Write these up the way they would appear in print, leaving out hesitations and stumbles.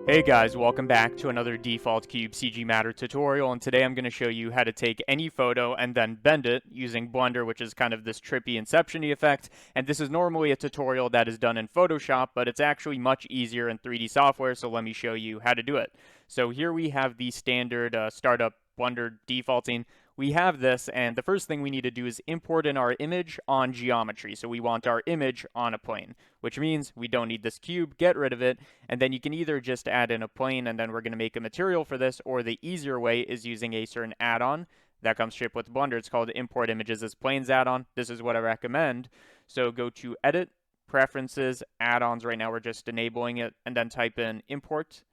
Hey guys, welcome back to another default cube CG Matter tutorial, and today I'm going to show you how to take any photo and then bend it using Blender, which is kind of this trippy Inception-y effect. And this is normally a tutorial that is done in Photoshop, but it's actually much easier in 3D software, so let me show you how to do it. So here we have the standard startup Blender defaulting. We have this, and the first thing we need to do is import in our image on geometry. So we want our image on a plane, which means we don't need this cube, get rid of it, and then you can either just add in a plane and then we're going to make a material for this, or the easier way is using a certain add-on that comes shipped with Blender. It's called Import Images as Planes add-on. This is what I recommend. So go to Edit, Preferences, Add-ons. Right now we're just enabling it, and then type in Import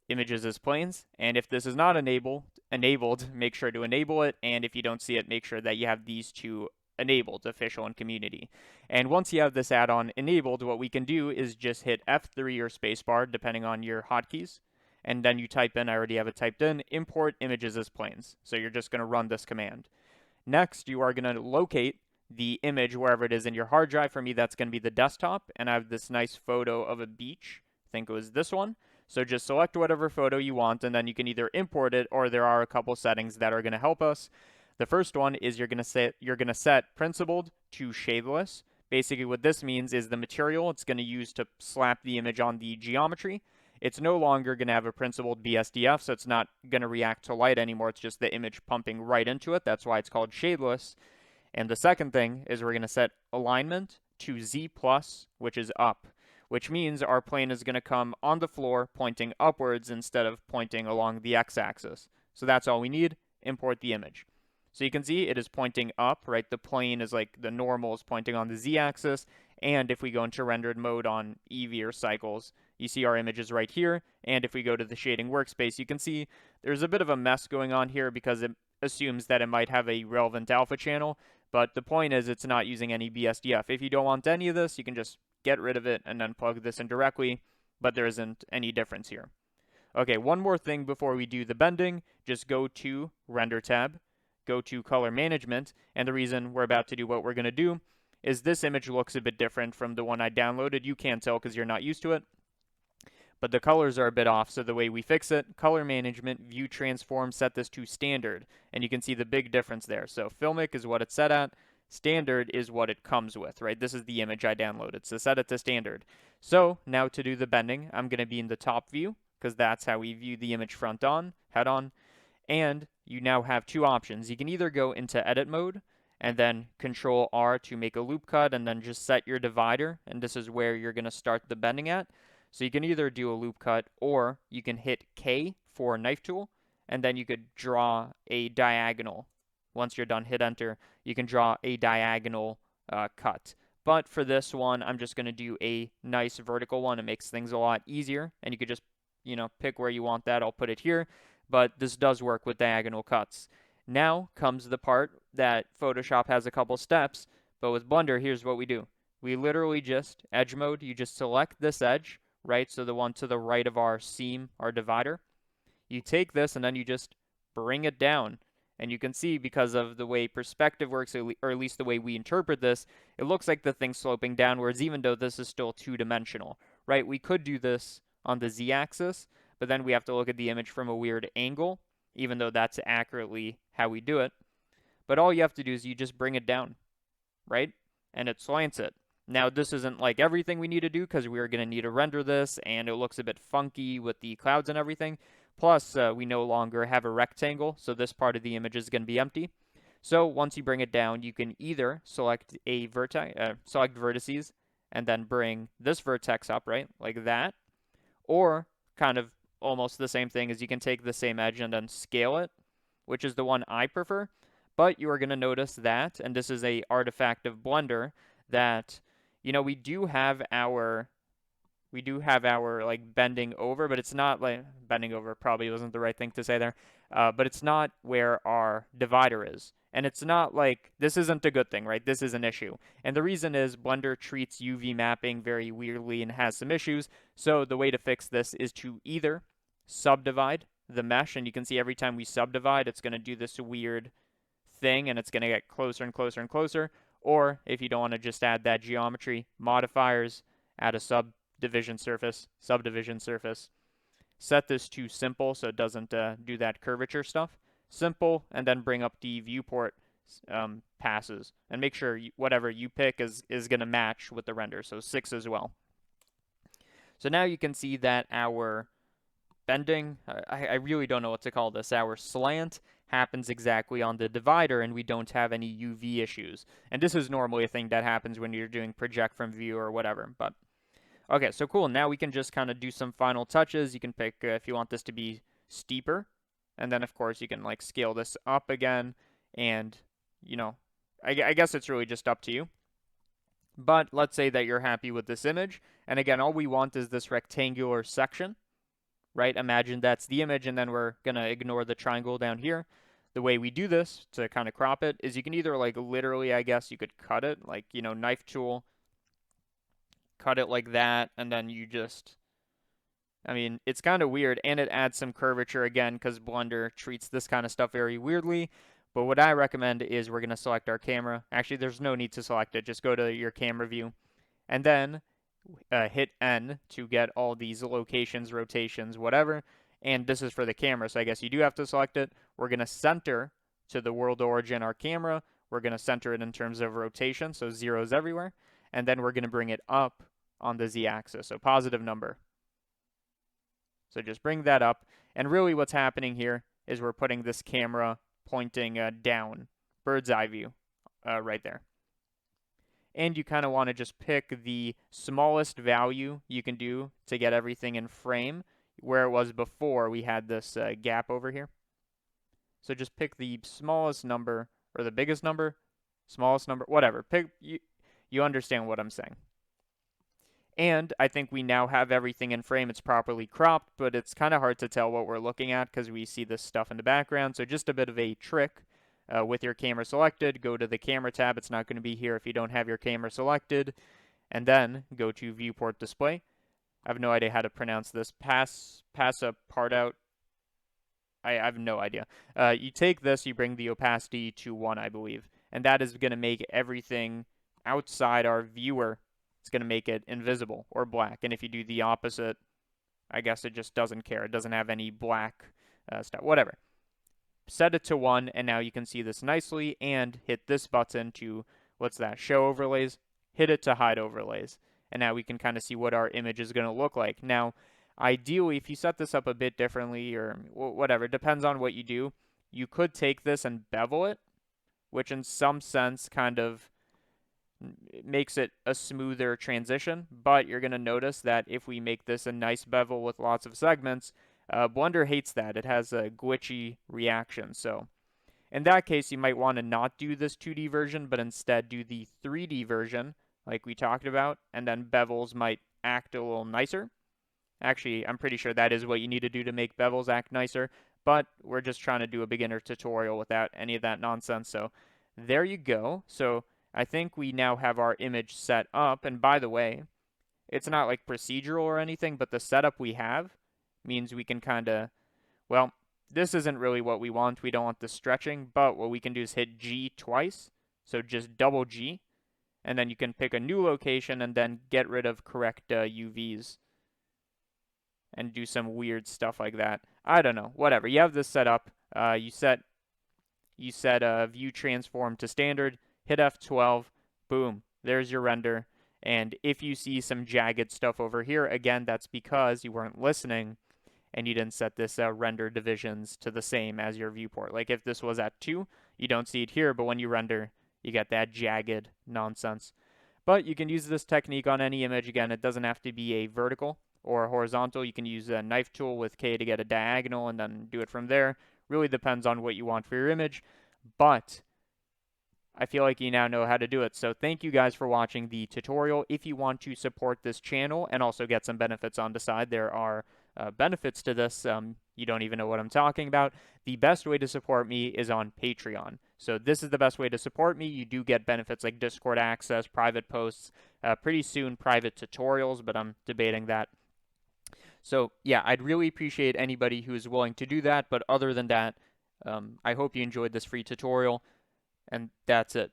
Images as Planes. And if this is not enabled, make sure to enable it. And if you don't see it, make sure that you have these two enabled, official and community. And once you have this add-on enabled, what we can do is just hit F3 or spacebar, depending on your hotkeys. And then you type in, I already have it typed in, import images as planes. So you're just going to run this command. Next, you are going to locate the image wherever it is in your hard drive. For me, that's going to be the desktop. And I have this nice photo of a beach. I think it was this one. So just select whatever photo you want, and then you can either import it, or there are a couple settings that are going to help us. The first one is you're going to set principled to shadeless. Basically what this means is the material it's going to use to slap the image on the geometry, it's no longer going to have a principled BSDF, so it's not going to react to light anymore. It's just the image pumping right into it. That's why it's called shadeless. And the second thing is we're going to set alignment to Z+, which is up, which means our plane is going to come on the floor pointing upwards instead of pointing along the x-axis. So that's all we need. Import the image. So you can see it is pointing up, right? The plane is like the normal is pointing on the z-axis. And if we go into rendered mode on Eevee or cycles, you see our image is right here. And if we go to the shading workspace, you can see there's a bit of a mess going on here because it assumes that it might have a relevant alpha channel. But the point is it's not using any BSDF. If you don't want any of this, you can just get rid of it and then plug this in directly, but there isn't any difference here. Okay, one more thing before we do the bending, just go to Render tab, go to Color Management, and the reason we're about to do what we're going to do is this image looks a bit different from the one I downloaded. You can't tell because you're not used to it, but the colors are a bit off, so the way we fix it, Color Management, View Transform, set this to Standard, and you can see the big difference there. So Filmic is what it's set at, Standard is what it comes with, right? This is the image I downloaded, so set it to standard. So now to do the bending, I'm going to be in the top view because that's how we view the image front on, head on. And you now have two options. You can either go into edit mode and then Control R to make a loop cut and then just set your divider. And this is where you're going to start the bending at. So you can either do a loop cut or you can hit K for knife tool and then you could draw a diagonal. Once you're done, hit enter. You can draw a diagonal cut. But for this one, I'm just going to do a nice vertical one. It makes things a lot easier. And you could just, pick where you want that. I'll put it here. But this does work with diagonal cuts. Now comes the part that Photoshop has a couple steps. But with Blender, here's what we do. We literally just, edge mode, you just select this edge, right? So the one to the right of our seam, our divider. You take this and then you just bring it down. And you can see because of the way perspective works, or at least the way we interpret this, it looks like the thing's sloping downwards, even though this is still two-dimensional, right? We could do this on the z-axis, but then we have to look at the image from a weird angle, even though that's accurately how we do it. But all you have to do is you just bring it down, right? And it slants it. Now, this isn't like everything we need to do because we're going to need to render this, and it looks a bit funky with the clouds and everything. Plus, we no longer have a rectangle, so this part of the image is going to be empty. So once you bring it down, you can either select a select vertices, and then bring this vertex up, right, like that. Or kind of almost the same thing as you can take the same edge and then scale it, which is the one I prefer. But you are going to notice that, and this is a artifact of Blender, that we do have our like bending over, but it's not like bending over probably wasn't the right thing to say there. But it's not where our divider is. And it's not like, this isn't a good thing, right? This is an issue. And the reason is Blender treats UV mapping very weirdly and has some issues. So the way to fix this is to either subdivide the mesh, and you can see every time we subdivide, it's going to do this weird thing, and it's going to get closer and closer and closer. Or if you don't want to just add that geometry, modifiers, add a subdivision surface, Set this to simple so it doesn't do that curvature stuff. Simple, and then bring up the viewport passes, and make sure whatever you pick is going to match with the render, so 6 as well. So now you can see that our bending, I really don't know what to call this, our slant happens exactly on the divider, and we don't have any UV issues. And this is normally a thing that happens when you're doing project from view or whatever, but okay, so cool. Now we can just kind of do some final touches. You can pick if you want this to be steeper, and then of course you can like scale this up again, and you know, I guess it's really just up to you. But let's say that you're happy with this image, and again, all we want is this rectangular section, right? Imagine that's the image, and then we're gonna ignore the triangle down here. The way we do this to kind of crop it is you can either like literally, I guess you could cut it, like, you know, knife tool, cut it like that, and then you just, I mean, it's kind of weird, and it adds some curvature again because Blender treats this kind of stuff very weirdly. But what I recommend is we're going to select our camera. Actually, there's no need to select it. Just go to your camera view, and then hit N to get all these locations, rotations, whatever. And this is for the camera, so I guess you do have to select it. We're going to center to the world origin our camera. We're going to center it in terms of rotation, so zeros everywhere. And then we're going to bring it up on the z-axis, so positive number. So just bring that up. And really what's happening here is we're putting this camera pointing down, bird's eye view, right there. And you kind of want to just pick the smallest value you can do to get everything in frame, where it was before we had this gap over here. So just pick the smallest number, or the biggest number, smallest number, whatever. Pick, you understand what I'm saying. And I think we now have everything in frame. It's properly cropped, but it's kind of hard to tell what we're looking at because we see this stuff in the background. So just a bit of a trick with your camera selected. Go to the camera tab. It's not going to be here if you don't have your camera selected. And then go to viewport display. I have no idea how to pronounce this. Pass a part out. I have no idea. You take this, you bring the opacity to 1, I believe. And that is going to make everything outside our viewer, it's going to make it invisible or black. And if you do the opposite, I guess it just doesn't care. It doesn't have any black stuff, whatever. Set it to 1, and now you can see this nicely, and hit this button to, what's that, show overlays. Hit it to hide overlays. And now we can kind of see what our image is going to look like. Now, ideally, if you set this up a bit differently or whatever, it depends on what you do. You could take this and bevel it, which in some sense kind of makes it a smoother transition, but you're going to notice that if we make this a nice bevel with lots of segments, Blender hates that. It has a glitchy reaction. So in that case, you might want to not do this 2D version, but instead do the 3D version like we talked about, and then bevels might act a little nicer. Actually, I'm pretty sure that is what you need to do to make bevels act nicer, but we're just trying to do a beginner tutorial without any of that nonsense. So there you go. So I think we now have our image set up, and by the way, it's not like procedural or anything, but the setup we have means we can kind of, well, this isn't really what we want. We don't want the stretching, but what we can do is hit G twice, so just double G, and then you can pick a new location and then get rid of correct UVs and do some weird stuff like that. I don't know, whatever. You have this set up. You set view transform to standard. Hit F12, boom, there's your render. And if you see some jagged stuff over here, again, that's because you weren't listening and you didn't set this render divisions to the same as your viewport. Like if this was at 2, you don't see it here, but when you render, you get that jagged nonsense. But you can use this technique on any image. Again, it doesn't have to be a vertical or a horizontal. You can use a knife tool with K to get a diagonal and then do it from there. Really depends on what you want for your image. But I feel like you now know how to do it. So thank you guys for watching the tutorial. If you want to support this channel and also get some benefits on the side, there are benefits to this. You don't even know what I'm talking about. The best way to support me is on Patreon. So this is the best way to support me. You do get benefits like Discord access, private posts, pretty soon private tutorials, but I'm debating that. So yeah, I'd really appreciate anybody who is willing to do that. But other than that, I hope you enjoyed this free tutorial. And that's it.